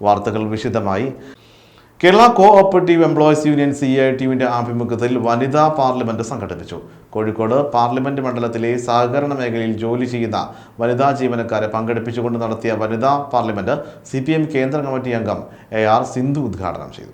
വാർത്തകൾ വിശദമായി. Kerala co-operative employees union CITUവിന്റെ ആഭിമുഖ്യത്തിൽ വനിതാ പാർലമെന്റ് സംഘടിപ്പിച്ചു. കോഴിക്കോട് പാർലമെന്റ് മണ്ഡലത്തിലെ സഹകരണ മേഖലയിൽ ജോലി ചെയ്യുന്ന വനിതാ ജീവനക്കാരെ പങ്കെടുപ്പിച്ചുകൊണ്ട് നടത്തിയ വനിതാ പാർലമെന്റ് CPM കേന്ദ്ര കമ്മിറ്റി അംഗം AR സിന്ധു ഉദ്ഘാടനം ചെയ്തു.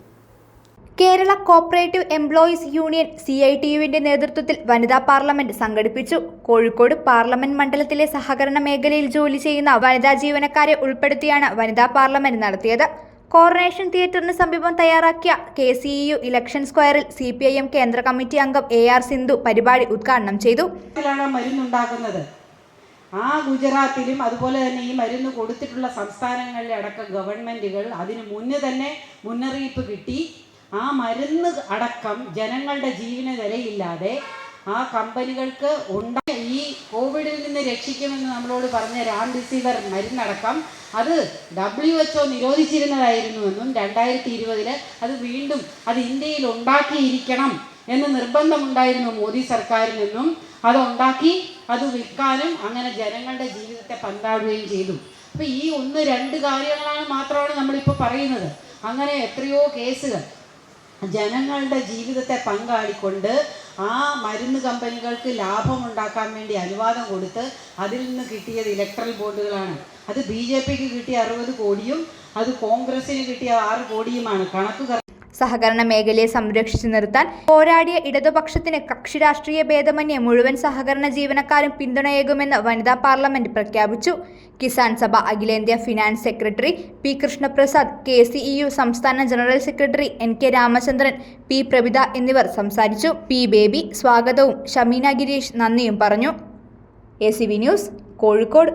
കേരള കോഓപ്പറേറ്റീവ് എംപ്ലോയീസ് യൂണിയൻ CITUവിന്റെ നേതൃത്വത്തിൽ വനിതാ പാർലമെന്റ് സംഘടിപ്പിച്ചു. കോഴിക്കോട് പാർലമെന്റ് മണ്ഡലത്തിലെ സഹകരണ മേഖലയിൽ ജോലി ചെയ്യുന്ന വനിതാ ജീവനക്കാരെ ഉൾപ്പെടുത്തിയാണ് വനിതാ പാർലമെന്റ് നടത്തിയത്. കോർണേഷൻ തിയേറ്ററിന് സമീപം തയ്യാറാക്കിയ KCEU ഇലക്ഷൻ സ്ക്വയറിൽ CPIM കേന്ദ്ര കമ്മിറ്റി അംഗം AR സിന്ധു പരിപാടി ഉദ്ഘാടനം ചെയ്തു. മരുന്നുണ്ടാക്കുന്നത് ഗുജറാത്തിലും അതുപോലെ തന്നെ ഈ മരുന്ന് കൊടുത്തിട്ടുള്ള സംസ്ഥാനങ്ങളിലെ അടക്കം ഗവൺമെന്റുകൾ അതിന് മുന്നേ തന്നെ മുന്നറിയിപ്പ് കിട്ടി. ആ മരുന്ന് അടക്കം ജനങ്ങളുടെ ജീവന് വിലയില്ലാതെ ആ കമ്പനികൾക്ക് ഈ കോവിഡിൽ നിന്ന് രക്ഷിക്കുമെന്ന് നമ്മളോട് പറഞ്ഞ റാംഡിസിവിർ മരുന്നടക്കം അത് WHO നിരോധിച്ചിരുന്നതായിരുന്നുവെന്നും 2020 അത് വീണ്ടും ഇന്ത്യയിൽ ഉണ്ടാക്കിയിരിക്കണം എന്ന് നിർബന്ധമുണ്ടായിരുന്നു മോദി സർക്കാരിൽ നിന്നും. അത് ഉണ്ടാക്കി അത് വിൽക്കാനും അങ്ങനെ ജനങ്ങളുടെ ജീവിതത്തെ പന്താടുകയും ചെയ്തു. അപ്പോൾ ഈ 1-2 കാര്യങ്ങളാണ് മാത്രമാണ് നമ്മളിപ്പോൾ പറയുന്നത്. അങ്ങനെ എത്രയോ കേസുകൾ ജനങ്ങളുടെ ജീവിതത്തെ പങ്കാളിക്കൊണ്ട് ആ മരുന്ന് കമ്പനികൾക്ക് ലാഭമുണ്ടാക്കാൻ വേണ്ടി അനുവാദം കൊടുത്ത് അതിൽ നിന്ന് കിട്ടിയത് ഇലക്ട്രൽ ബോണ്ടുകളാണ്. അത് BJPക്ക് കിട്ടിയ 60 കോടിയും അത് കോൺഗ്രസിന് കിട്ടിയ 6 കോടിയുമാണ്. കണക്ക് സഹകരണ മേഖലയെ സംരക്ഷിച്ചു നിർത്താൻ പോരാടിയ ഇടതുപക്ഷത്തിന് കക്ഷി രാഷ്ട്രീയ ഭേദമന്യേ മുഴുവൻ സഹകരണ ജീവനക്കാരും പിന്തുണയേകുമെന്ന് വനിതാ പാർലമെന്റ് പ്രഖ്യാപിച്ചു. കിസാൻ സഭ അഖിലേന്ത്യാ finance secretary P. Krishnaprasad, KCEU സംസ്ഥാന general secretary NK Ramachandran, P. Prabhitha എന്നിവർ സംസാരിച്ചു. P. ബേബി സ്വാഗതവും ഷമീന ഗിരീഷ് നന്ദിയും പറഞ്ഞു. ACV news, Kozhikode.